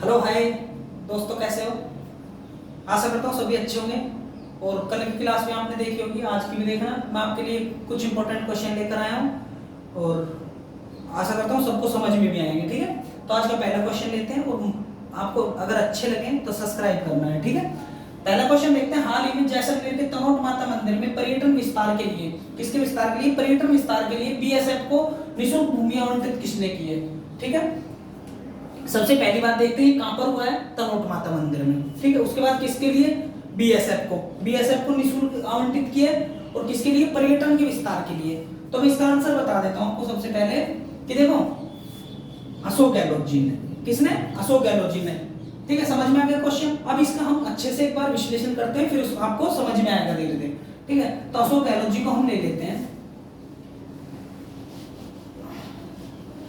Hello hi दोस्तों, कैसे हो? आशा करता हूँ सभी अच्छे होंगे। और कल की क्लास में आपने देखी होगी, आज की भी देखना। मैं आपके लिए कुछ इंपॉर्टेंट क्वेश्चन लेकर आया हूँ और आशा करता हूँ सबको समझ में भी आएंगे। ठीक है, तो आज का पहला क्वेश्चन लेते हैं और आपको अगर अच्छे लगे तो सब्सक्राइब करना है। ठीक है, पहला क्वेश्चन देखते हैं। हाल ही में जैसलमेर के तनोट माता मंदिर में पर्यटन विस्तार के लिए, किसके विस्तार के लिए? पर्यटन विस्तार के लिए बीएसएफ को निःशुल्क भूमि आवंटित किसने की है? ठीक है, सबसे पहली बात देखते हैं कहां पर हुआ है, तनोट माता मंदिर में। ठीक है, उसके बाद किसके लिए? बीएसएफ को निःशुल्क आवंटित किया और किसके लिए? पर्यटन के विस्तार के लिए। तो मैं इसका आंसर बता देता हूं आपको सबसे पहले कि देखो, अशोक गहलोत जी ने। किसने? अशोक गहलोत जी ने। ठीक है, समझ में आ गया क्वेश्चन। अब इसका हम अच्छे से एक बार विश्लेषण करते हैं, फिर आपको समझ में आएगा धीरे धीरे। ठीक है, तो अशोक गहलोत जी को हम ले लेते हैं।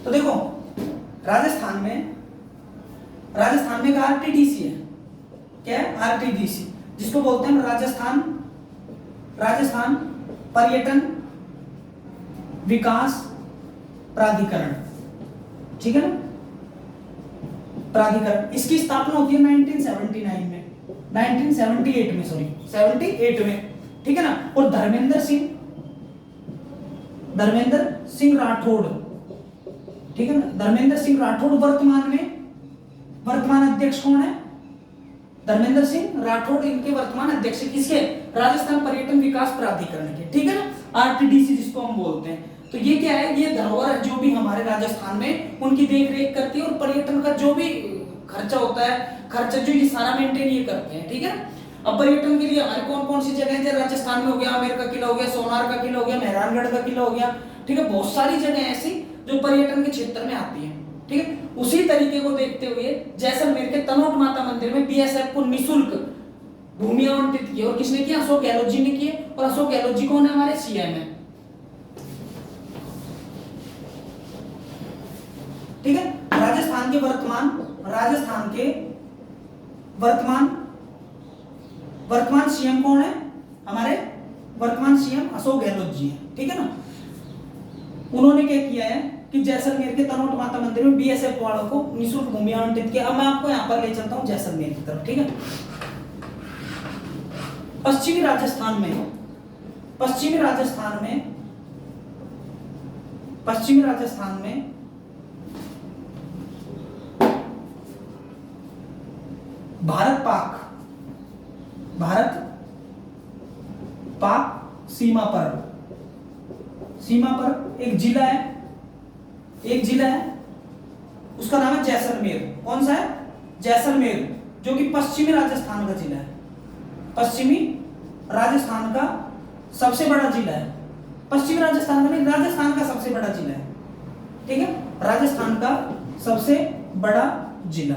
तो देखो, राजस्थान में एक आरटीडीसी है। क्या है? आरटीडीसी, जिसको बोलते हैं राजस्थान पर्यटन विकास प्राधिकरण। ठीक है ना, प्राधिकरण। इसकी स्थापना होती है 1978 में, सॉरी 78 में। ठीक है ना, और धर्मेंद्र सिंह राठौड़, ठीक है ना, धर्मेंद्र सिंह राठौड़ वर्तमान अध्यक्ष कौन है? धर्मेंद्र सिंह राठौड़ इनके वर्तमान अध्यक्ष। किसके? राजस्थान पर्यटन विकास प्राधिकरण के। ठीक है ना, आरटीडीसी जिसको हम बोलते हैं। तो ये क्या है? ये धरोहर जो भी हमारे राजस्थान में उनकी देख रेख करती है और पर्यटन का जो भी खर्चा होता है, खर्चा जो ये सारा मेंटेन ये करते हैं। ठीक है, अब पर्यटन के लिए हमारे कौन कौन सी जगह है? राजस्थान में हो गया आमेर का किला हो गया, सोनार का किला हो गया, मेहरानगढ़ का किला हो गया। ठीक है, बहुत सारी जगह ऐसी जो पर्यटन के क्षेत्र में आती है। ठीक है, उसी तरीके को देखते हुए जैसलमेर के तनोट माता मंदिर में बीएसएफ को निःशुल्क भूमि आवंटित की। और किसने किया? अशोक गहलोत जी ने किए। और अशोक गहलोत जी कौन है? हमारे सीएम है। ठीक है, राजस्थान के वर्तमान सीएम कौन है? हमारे वर्तमान सीएम अशोक गहलोत जी हैं। ठीक है ना, उन्होंने क्या किया है कि जैसलमेर के तनोट माता मंदिर में बीएसएफ वालों को निःशुल्क भूमि आवंटित किया। अब मैं आपको यहां पर ले चलता हूं जैसलमेर की तरफ। ठीक है, पश्चिमी राजस्थान में भारत पाक सीमा पर एक जिला है, उसका नाम है जैसलमेर। कौन सा है? जैसलमेर, जो कि पश्चिमी राजस्थान का जिला है। पश्चिमी राजस्थान का सबसे बड़ा जिला है। पश्चिमी राजस्थान का नहीं, राजस्थान का सबसे बड़ा जिला है। ठीक है, राजस्थान का सबसे बड़ा जिला।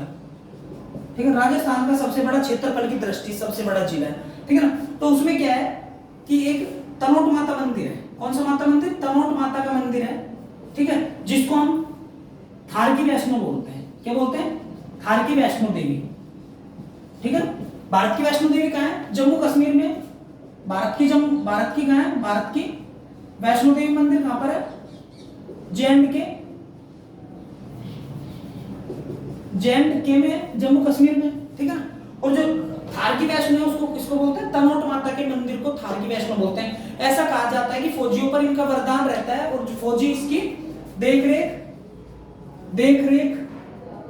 ठीक है, राजस्थान का सबसे बड़ा क्षेत्रफल की दृष्टि सबसे बड़ा जिला है। ठीक है ना, तो उसमें क्या है कि एक तनोट माता मंदिर है। कौन सा माता मंदिर? तनोट माता का मंदिर है। ठीक है, जिसको हम थार की वैष्णो बोलते हैं। क्या बोलते हैं? थार की वैष्णो देवी। ठीक है, भारत की वैष्णो देवी कहाँ है? जम्मू कश्मीर में। भारत की कहाँ है? भारत की वैष्णो देवी मंदिर कहां पर है? जे एंड में, जम्मू कश्मीर में। ठीक है ना, और जो थार की वैष्णो है उसको किसको बोलते हैं? तनोट माता के मंदिर को थार की वैष्णो बोलते हैं। ऐसा कहा जाता है कि फौजियों पर इनका वरदान रहता है और जो फौजी इसकी देख रेख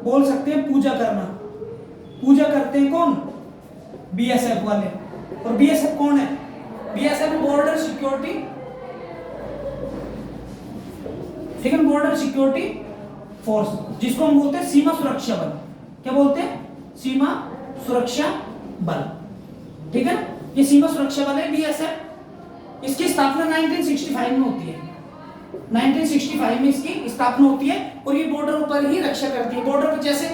बोल सकते हैं, पूजा करते हैं। कौन? बीएसएफ वाले। और बीएसएफ कौन है? BSF border security. ठीक है, बॉर्डर सिक्योरिटी फोर्स, जिसको हम बोलते हैं सीमा सुरक्षा बल। क्या बोलते हैं? सीमा सुरक्षा बल। ठीक है, ये सीमा सुरक्षा बल है बीएसएफ। इसकी स्थापना 1965 में होती है। 1965 में इसकी स्थापना होती है और ये बॉर्डर पर ही रक्षा करती है। बॉर्डर पर जैसे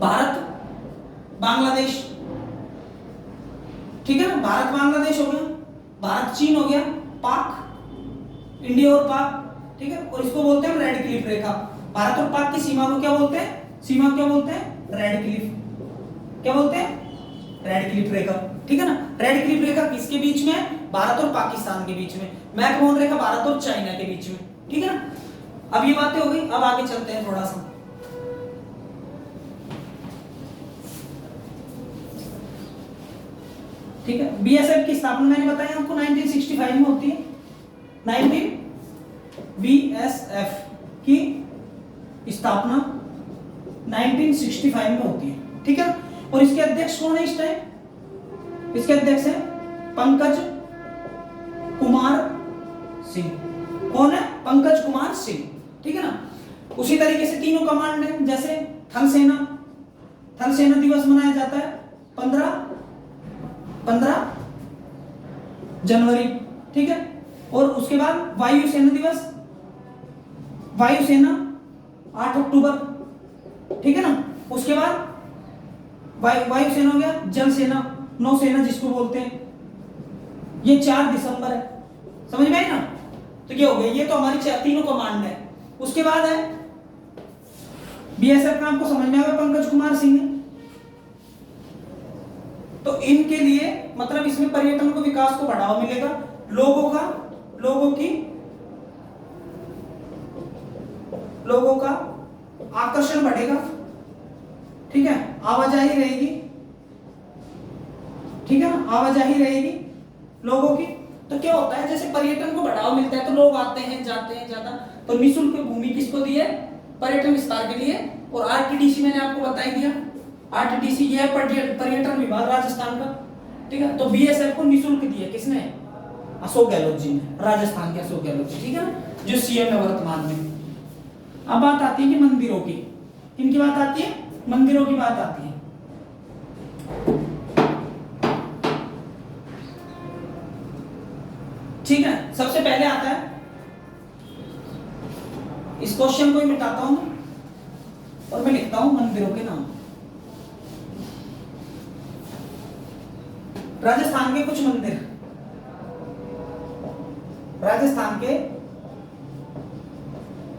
भारत बांग्लादेश, ठीक है ना, भारत बांग्लादेश हो गया, भारत चीन हो गया, पाक इंडिया और पाक। ठीक है, और इसको बोलते हैं रेड क्लिफ रेखा। भारत और पाक की सीमा को क्या बोलते हैं? Red Cliff. क्या बोलते हैं? रेड क्लिफ रेखा। ठीक है ना, रेड क्लिफ रेखा किसके बीच में है? भारत और पाकिस्तान के बीच में। मैकमोहन रेखा भारत और चाइना के बीच में। ठीक है ना, अब ये बातें हो गई। अब आगे चलते हैं थोड़ा सा। ठीक है। बीएसएफ की स्थापना मैंने बताया आपको 1965 में होती है। 19 बीएसएफ की स्थापना 1965 में होती है, ठीक है। और इसके अध्यक्ष कौन है इस टाइम? इसके अध्यक्ष है पंकज कुमार सिंह। कौन है? पंकज कुमार सिंह, ठीक है ना। उसी तरीके से तीनों कमांड है, जैसे थल सेना दिवस मनाया जाता है 15 जनवरी, ठीक है। और उसके बाद वायुसेना दिवस, वायुसेना 8 अक्टूबर, ठीक है ना। उसके बाद वायुसेना हो गया, जल सेना, नौसेना जिसको बोलते हैं, ये 4 दिसंबर है। समझ में आई ना? तो ये हो गया, ये तो हमारी तीनों कमांड है। उसके बाद है बीएसएफ का, आपको समझ में आएगा, पंकज कुमार सिंह है। तो इनके लिए मतलब इसमें पर्यटन को, विकास को बढ़ावा मिलेगा, लोगों का आकर्षण बढ़ेगा, ठीक है। आवाजाही रहेगी, ठीक है ना, आवाजाही रहेगी लोगों की। तो क्या होता है, जैसे पर्यटन को बढ़ावा मिलता है तो लोग आते हैं जाते हैं ज्यादा, तो निःशुल्क भूमि किसको दी है? पर्यटन विस्तार के लिए। और आरटीडीसी मैंने आपको बता ही दिया, आरटीडीसी ये है पर्यटन विभाग राजस्थान का, ठीक है। तो बीएसएफ को निःशुल्क दिया किसने? अशोक गहलोत जी ने, राजस्थान के अशोक गहलोत जी, ठीक है ना, जो सीएम है वर्तमान में। अब बात आती है कि मंदिरों की, किनकी बात आती है? मंदिरों की बात आती है। ठीक है, सबसे पहले आता है, इस क्वेश्चन को ही मिटाता हूं और मैं लिखता हूं मंदिरों के नाम। राजस्थान के कुछ मंदिर, राजस्थान के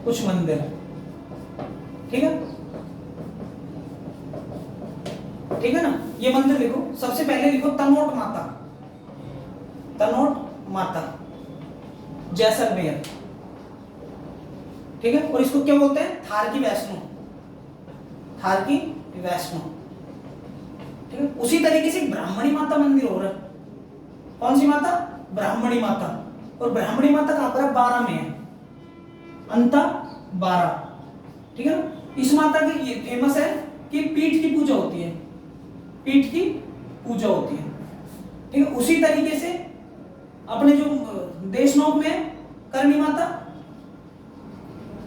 कुछ मंदिर, ठीक है, ठीक है ना। ये मंदिर लिखो। सबसे पहले लिखो तनोट माता, तनोट माता जैसलमेर, ठीक है। और इसको क्या बोलते हैं? थार की वैष्णो, थार की वैष्णो, ठीक है। उसी तरीके से ब्राह्मणी माता मंदिर हो रहा है। कौन सी माता? ब्राह्मणी माता। और ब्राह्मणी माता कहां पर है? 12 में है, अंता 12, ठीक है ना। इस माता की ये फेमस है कि पीठ की पूजा होती है, पीठ की पूजा होती है, ठीक है। उसी तरीके से अपने जो देशनोक में करणी माता,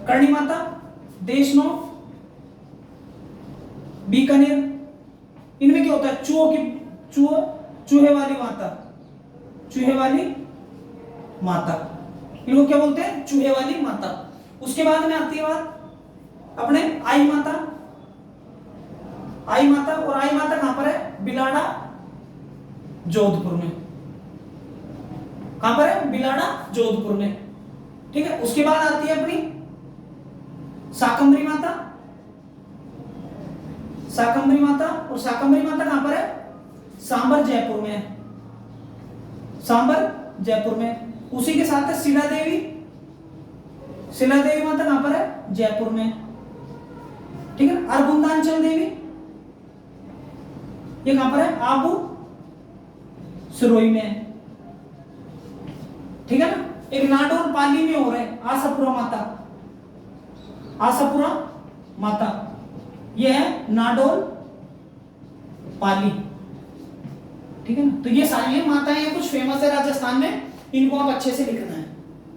करणी माता, देशनोक, बीकानेर, इनमें क्या होता है? चूहे वाली माता, चूहे वाली माता, इनको क्या बोलते हैं? चूहे वाली माता। उसके बाद में आती है बात अपने आई माता, आई माता। और आई माता कहां पर है? बिलाड़ा, जोधपुर में। कहां पर है? बिलाड़ा, जोधपुर में, ठीक है। उसके बाद आती है अपनी शाकंभरी माता, शाकंभरी माता। और शाकंभरी माता कहां पर है? सांबर, जयपुर में है, सांबर, जयपुर में। उसी के साथ है शिला देवी, शिला देवी माता कहां पर है? जयपुर में, ठीक है। अरबुंदांचल देवी, ये कहां पर है? आबू सिरोही में, ठीक है ना। एक नाडोर पाली में हो रहा है आशापुरा माता, आशापुरा माता, ये है नाडोल पाली, ठीक है ना। तो ये सारी माताएं हैं, कुछ फेमस है राजस्थान में, इनको आप अच्छे से लिखना है,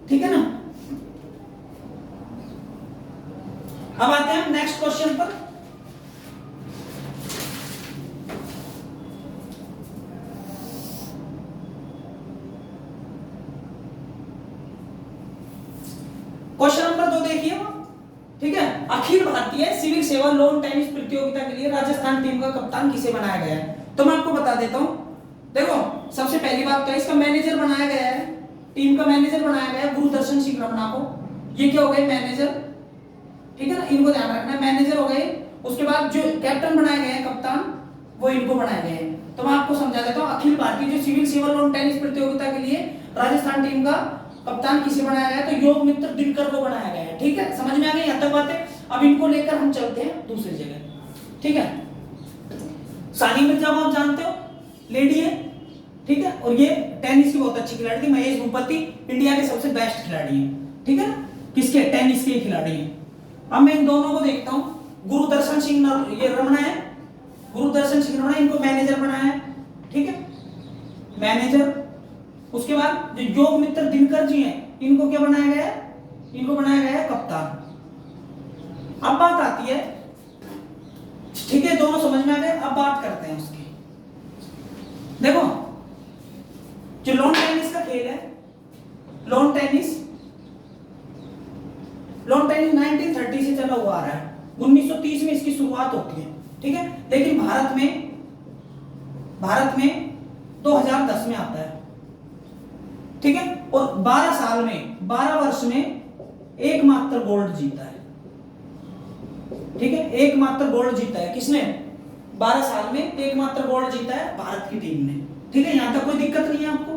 ठीक है ना। अब आते हैं नेक्स्ट क्वेश्चन पर। क्वेश्चन नंबर 2 देखिए, ठीक है। अखिल भारतीय सिविल सेवा लॉन टेनिस प्रतियोगिता के लिए राजस्थान टीम का कप्तान किसे बनाया गया है? तो मैं आपको बता देता हूं। देखो, सबसे पहली बात तो इसका मैनेजर बनाया गया है, टीम का मैनेजर बनाया गया है गुरुदर्शन सिंह रमना को। ये क्या हो गए? मैनेजर, ठीक है ना, इनको ध्यान रखना है, मैनेजर हो गए। उसके बाद जो कैप्टन बनाए गए हैं, कप्तान, वो इनको बनाए गए हैं। तो मैं आपको समझा देता हूं, अखिल भारतीय जो सिविल सेवा लॉन टेनिस प्रतियोगिता के लिए राजस्थान टीम का कप्तान किसे बनाया गया है? तो योग मित्र दिनकर को बनाया गया है, ठीक है। समझ में आ गई यहां तक बातें? अब इनको लेकर हम चलते हैं दूसरी जगह, ठीक है। सानिया मिर्जा को आप जानते हो, लेडी है, ठीक है। और ये टेनिस की बहुत अच्छी खिलाड़ी थी, महेश भूपति इंडिया के सबसे बेस्ट खिलाड़ी हैं, ठीक है ना, किसके, टेनिस के खिलाड़ी हैं। अब मैं इन दोनों को देखता हूं, गुरुदर्शन सिंह ये रमणा है, गुरुदर्शन सिंह रमणा, इनको मैनेजर बनाया है, ठीक है, मैनेजर। उसके बाद जो योग मित्र दिनकर जी हैं, इनको क्या बनाया गया है, इनको बनाया गया है कप्तान। अब बात आती है, ठीक है, दोनों समझ में आ गए, अब बात करते हैं उसकी। देखो जो लॉन टेनिस का खेल है, लॉन टेनिस 1930 से चला हुआ आ रहा है, 1930 में इसकी शुरुआत होती है, ठीक है, लेकिन भारत में 2010 में आता है, ठीक है, और 12 वर्ष में एकमात्र गोल्ड जीता है, ठीक है, एकमात्र गोल्ड जीता है, किसने, 12 साल में एकमात्र गोल्ड जीता है भारत की टीम ने, ठीक है, यहां तक कोई दिक्कत नहीं है आपको,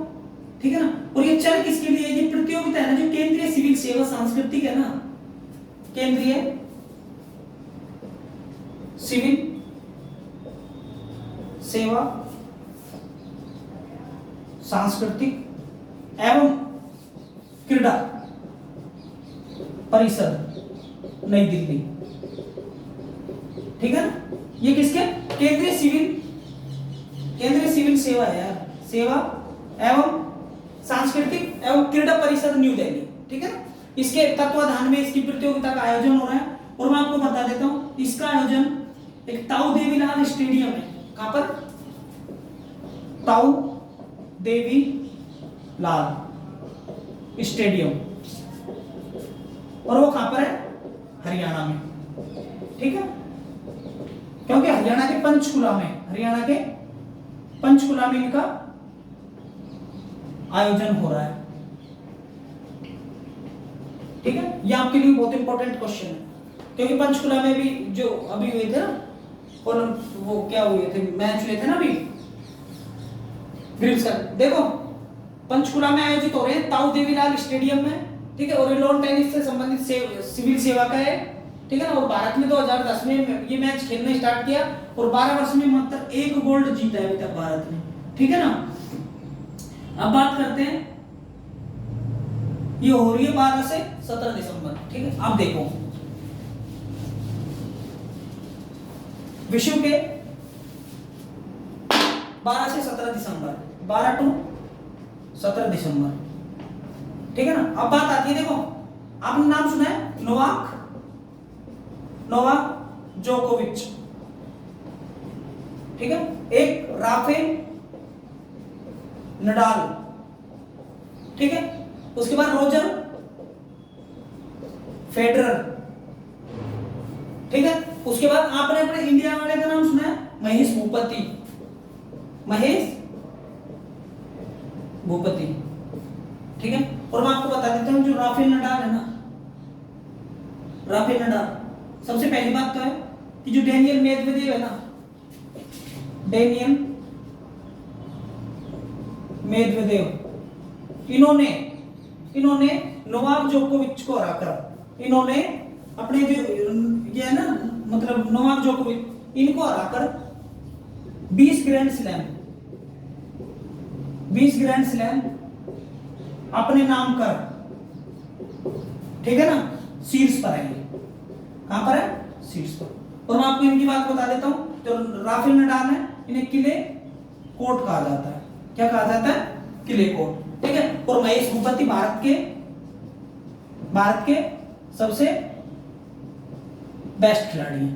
ठीक है ना। और ये चल किसके लिए, ये प्रतियोगिता है ना जो केंद्रीय सिविल सेवा सांस्कृतिक है ना, केंद्रीय सिविल सेवा सांस्कृतिक एवं क्रीड़ा परिषद नई दिल्ली, ठीक है ना, ये किसके, केंद्रीय सिविल सेवा है यार, सेवा एवं सांस्कृतिक एवं क्रीड़ा परिषद न्यू दिल्ली, ठीक है, इसके तत्वाधान में इसकी प्रतियोगिता का आयोजन हो रहा है। और मैं आपको बता देता हूं, इसका आयोजन एक ताऊ देवीलाल स्टेडियम है, कहां पर, ताऊ देवीलाल स्टेडियम, और वो कहां पर है, हरियाणा में, ठीक है, क्योंकि हरियाणा के पंचकुला में इनका आयोजन हो रहा है, ठीक है। ये आपके लिए बहुत इंपॉर्टेंट क्वेश्चन है, क्योंकि पंचकुला में भी जो अभी हुए थे ना, और वो क्या हुए थे, मैच हुए थे ना अभी ग्रिल्स का, देखो पंचकुला में आयोजित हो रहे हैं ताऊ देवीलाल स्टेडियम में, ठीक है, और लॉन टेनिस से संबंधित सिविल सेवा का है, ठीक है ना। और भारत में 2010 में ये मैच खेलना स्टार्ट किया, और 12 वर्ष में मात्र एक गोल्ड जीता है अभी तक भारत ने, ठीक है ना। अब बात करते हैं, ये हो रही है 12 से 17 दिसंबर, ठीक है। अब देखो विश्व के 12 से 17 दिसंबर, 12 टू 17 दिसंबर, ठीक है ना। अब बात आती है, देखो आपने नाम सुना है नोवाक जोकोविच, ठीक है, एक राफेल नडाल, ठीक है, उसके बाद रोजर फेडरर, ठीक है, उसके बाद आपने अपने इंडिया वाले का नाम सुना है महेश भूपति, ठीक है। और मैं आपको बता देता हूं, जो राफेल नडाल है ना, राफेल नडाल, सबसे पहली बात तो है कि जो डेनियल मेदवेदेव है ना, डेनियल मेदवेदेव, इन्होंने नोवाक जोकोविच को हराकर, इन्होंने अपने जो ये है ना, मतलब नोवाक जोकोविच, इनको हराकर 20 ग्रैंड स्लैम अपने नाम कर, ठीक है ना, शीर्ष पर है, कहां पर है, शीर्ष पर। और मैं आपको इनकी बात बता देता हूं, जो राफेल नडाल है, इन्हें किले कोर्ट कहा जाता है, क्या कहा जाता है, किले कोर्ट, ठीक है। और महेश भूपति भारत के सबसे बेस्ट खिलाड़ी हैं,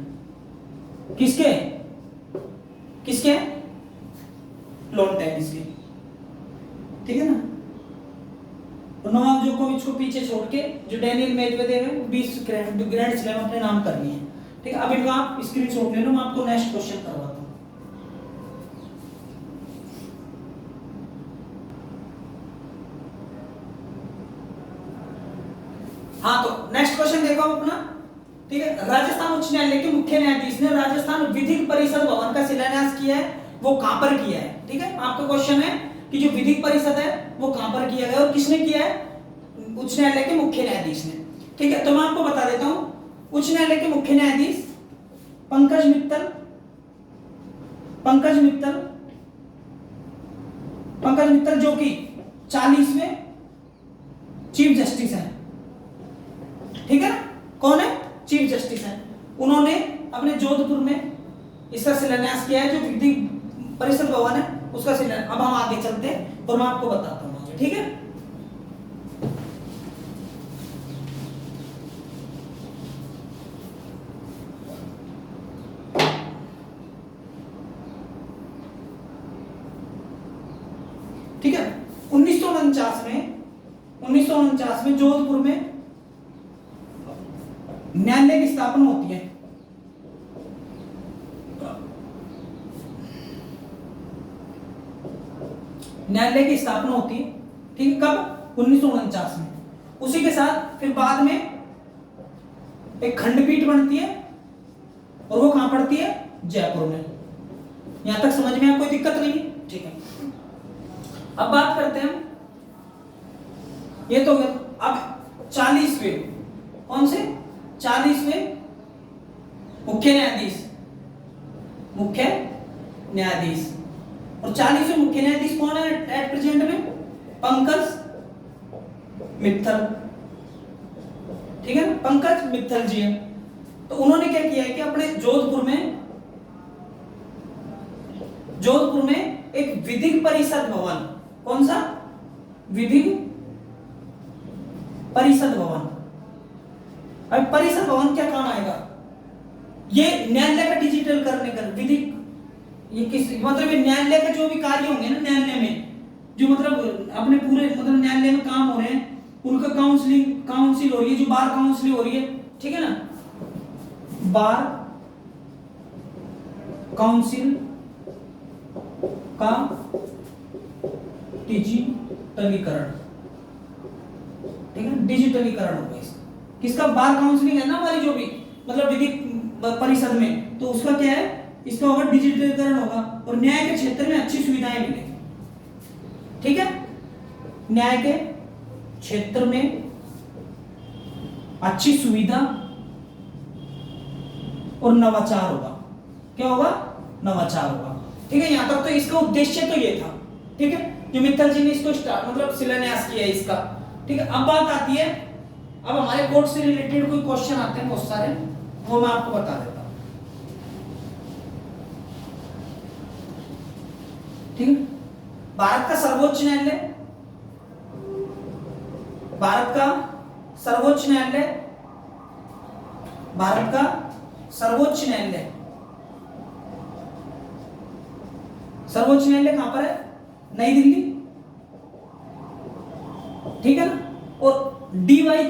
किसके लॉन टेनिस के, ठीक है ना। नोवाक जोकोविच को पीछे छोड़ के जो डेनियल मेदवेदेव है, 20 ग्रैंड स्लैम अपने नाम कर लिए हैं, ठीक है। अब इनको आप स्क्रीनशॉट ले लो, मैं आपको नेक्स्ट क्वेश्चन करवाता हूं। हाँ, तो नेक्स्ट क्वेश्चन देखो अपना, ठीक है। राजस्थान उच्च न्यायालय के मुख्य न्यायाधीश ने राजस्थान विधिक परिषद भवन का शिलान्यास किया है, वो कहां पर किया है, ठीक है। आपका क्वेश्चन है कि जो विधिक परिषद है वो कहां पर किया गया और किसने किया है, उच्च न्यायालय के मुख्य न्यायाधीश ने, ठीक है। तो मैं आपको बता देता हूं, उच्च न्यायालय के मुख्य न्यायाधीश पंकज मित्तल, पंकज मित्तल जो कि 40वें चीफ जस्टिस हैं, ठीक है ना, कौन है, चीफ जस्टिस हैं। उन्होंने अपने जोधपुर में इसका शिलान्यास किया है, जो विधि परिषद भवन है उसका शिलान्यास। अब हम आगे चलते हैं और मैं आपको बताता हूँ, ठीक है। ठीक है, 1949 में जोधपुर में न्यायालय की स्थापना होती है। न्यायालय की स्थापना होती है, ठीक है, कब, 1949 में। उसी के साथ फिर बाद में एक खंडपीठ बनती है और वो कहां पड़ती है, जयपुर में। यहां तक समझ में कोई दिक्कत नहीं, ठीक है। अब बात करते हैं, ये तो अब 40वें, कौन से, 40वें मुख्य न्यायाधीश। और 40वें मुख्य न्यायाधीश कौन है एट प्रेजेंट में, पंकज मित्तल, ठीक है ना, पंकज मित्तल जी हैं। तो उन्होंने क्या किया है कि अपने जोधपुर में एक विधिक परिषद भवन, कौन सा, विधिक परिषद भवन। अब परिषद भवन क्या काम आएगा, ये न्यायालय का डिजिटल करने का विधिक, ये किस मतलब ये न्यायालय के जो भी कार्य होंगे ना न्यायालय में, जो मतलब अपने पूरे मतलब न्यायालय में काम हो रहे हैं, उनका काउंसिल हो रही है, जो बार काउंसिल हो रही है, ठीक है ना, बार काउंसिल का डिजिटलीकरण, ठीक है, डिजिटलीकरण होगा इसका। किसका, बार काउंसिलिंग है ना हमारी जो भी मतलब विधिक परिषद में, तो उसका क्या है, इसका होगा डिजिटलीकरण होगा और न्याय के क्षेत्र में अच्छी सुविधाएं मिलेगी, ठीक है, न्याय के क्षेत्र में अच्छी सुविधा और नवाचार होगा। क्या होगा, नवाचार होगा, ठीक है। यहां तक तो इसका उद्देश्य तो ये था, ठीक है, जो मित्तल जी ने इसको मतलब शिलान्यास किया है इसका, ठीक है। अब बात आती है, अब हमारे कोर्ट से रिलेटेड कोई क्वेश्चन आते हैं बहुत सारे, वो मैं आपको बता देता हूं, ठीक है। भारत का सर्वोच्च न्यायालय, भारत का सर्वोच्च न्यायालय कहां पर है, नई दिल्ली, ठीक है ना। और डीवाई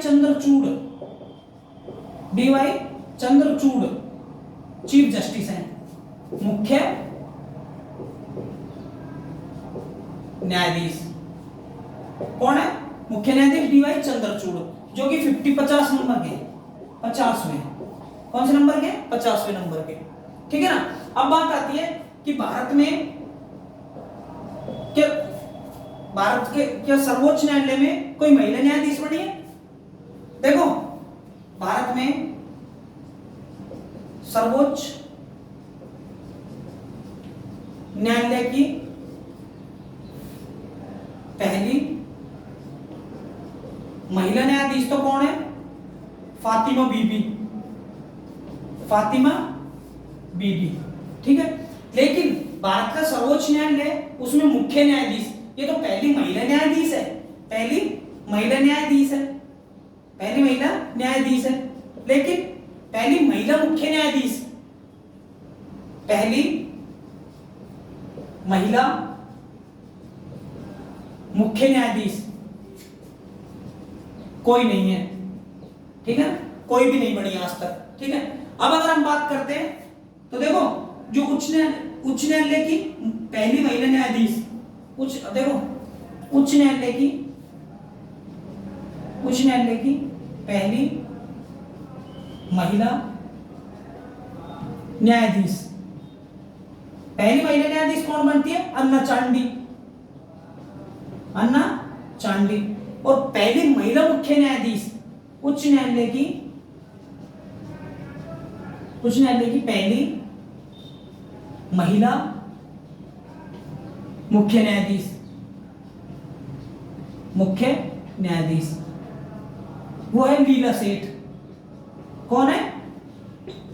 चंद्रचूड़ चीफ जस्टिस हैं, मुख्य न्यायाधीश। कौन है, मुख्य न्यायाधीश डीवाई चंद्रचूड़, जो कि 50 नंबर के, 50वें, कौन से नंबर के, 50वें नंबर के, ठीक है ना। अब बात आती है कि भारत के क्या सर्वोच्च न्यायालय में कोई महिला न्यायाधीश बनी है। देखो, भारत में सर्वोच्च न्यायालय की पहली महिला न्यायाधीश तो कौन है, फातिमा बीबी, ठीक है। लेकिन भारत का सर्वोच्च न्यायालय, उसमें मुख्य न्यायाधीश, ये तो पहली महिला न्यायाधीश है, लेकिन पहली महिला मुख्य न्यायाधीश, कोई नहीं है, ठीक है, कोई भी नहीं बनी आज तक, ठीक है। अब अगर हम बात करते हैं तो देखो, जो उच्च न्यायालय की पहली महिला न्यायाधीश, उच्च न्यायालय की पहली महिला न्यायाधीश, कौन बनती है, अन्ना चांडी। और पहली महिला मुख्य न्यायाधीश, उच्च न्यायालय की पहली महिला मुख्य न्यायाधीश, मुख्य न्यायाधीश, वो है लीला सेठ। कौन है?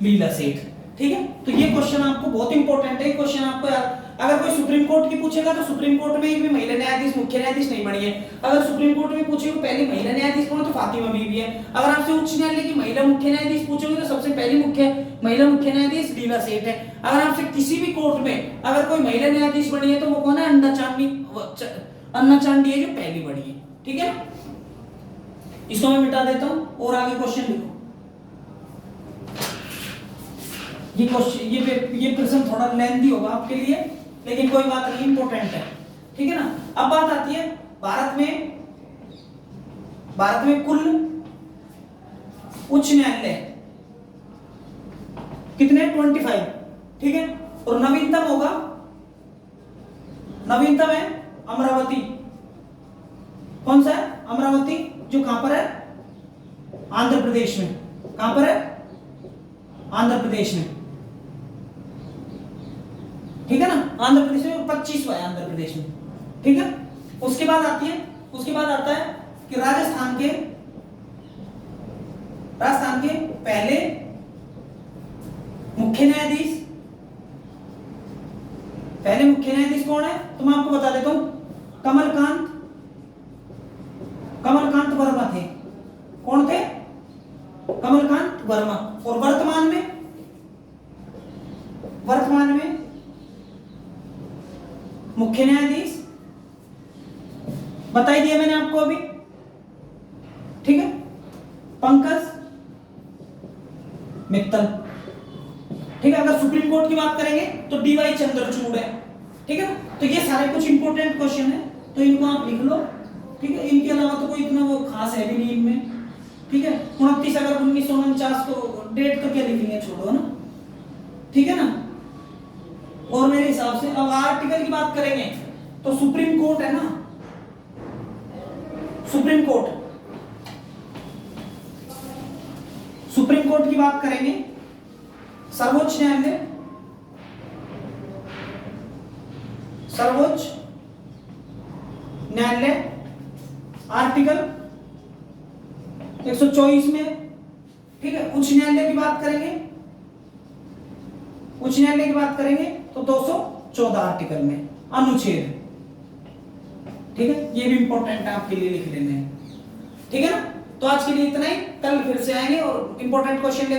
लीला सेठ। ठीक है, तो ये क्वेश्चन आपको बहुत इंपॉर्टेंट है। क्वेश्चन आपको यार अगर कोई सुप्रीम कोर्ट की पूछेगा तो सुप्रीम कोर्ट में एक भी महिला न्यायाधीश मुख्य न्यायाधीश नहीं बनी है। अगर सुप्रीम कोर्ट में पूछेगा पहली महिला न्यायाधीश कौन है तो फातिमा बीबी है। अगर आपसे उच्च न्यायालय की महिला मुख्य न्यायाधीश पूछोगे तो सबसे पहली महिला मुख्य न्यायाधीश लीला सेठ है। अगर आपसे किसी भी कोर्ट में अगर कोई महिला न्यायाधीश बनी है तो वो कौन है? अन्ना चांडी है जो पहली बनी है। ठीक है, इसको मैं मिटा देता हूं और आगे क्वेश्चन लिखो। ये प्रश्न थोड़ा लेंथी होगा आपके लिए, लेकिन कोई बात नहीं, इंपॉर्टेंट है। ठीक है ना। अब बात आती है भारत में कुल उच्च न्यायालय कितने? 25। ठीक है, और नवीनतम है अमरावती। कौन सा है? अमरावती, जो कहां पर है? आंध्र प्रदेश में। कहां पर है? आंध्र प्रदेश में। ठीक है ना, आंध्र प्रदेश में 25वां है आंध्र प्रदेश में। ठीक है, उसके बाद आता है कि राजस्थान के पहले मुख्य न्यायाधीश कौन है? तो मैं आपको बता देता हूं, कमलकांत वर्मा थे। कौन थे? कमलकांत वर्मा। और वर्तमान में मुख्य न्यायाधीश बता ही दिया मैंने आपको अभी। ठीक है, पंकज मित्तल। ठीक है, अगर सुप्रीम कोर्ट की बात करेंगे तो डीवाई चंद्रचूड़ है। ठीक है, तो ये सारे कुछ इंपॉर्टेंट क्वेश्चन है, तो इनको आप लिख लो। ठीक है, इनके अलावा तो कोई इतना वो खास है भी नहीं इनमें। ठीक है, 29 अगर 1949 तो डेट तो क्या लिखेंगे, छोड़ो ना। ठीक है ना। और मेरे हिसाब से अब आर्टिकल की बात करेंगे तो सुप्रीम कोर्ट है ना, सुप्रीम कोर्ट की बात करेंगे, सर्वोच्च न्यायालय आर्टिकल 124 में। ठीक है, उच्च न्यायालय की बात करेंगे तो 214 आर्टिकल में अनुच्छेद। ठीक है, ये भी इंपॉर्टेंट है, आपके लिए लिख लेने हैं। ठीक है ना। तो आज के लिए इतना ही, कल फिर से आएंगे और इंपॉर्टेंट क्वेश्चन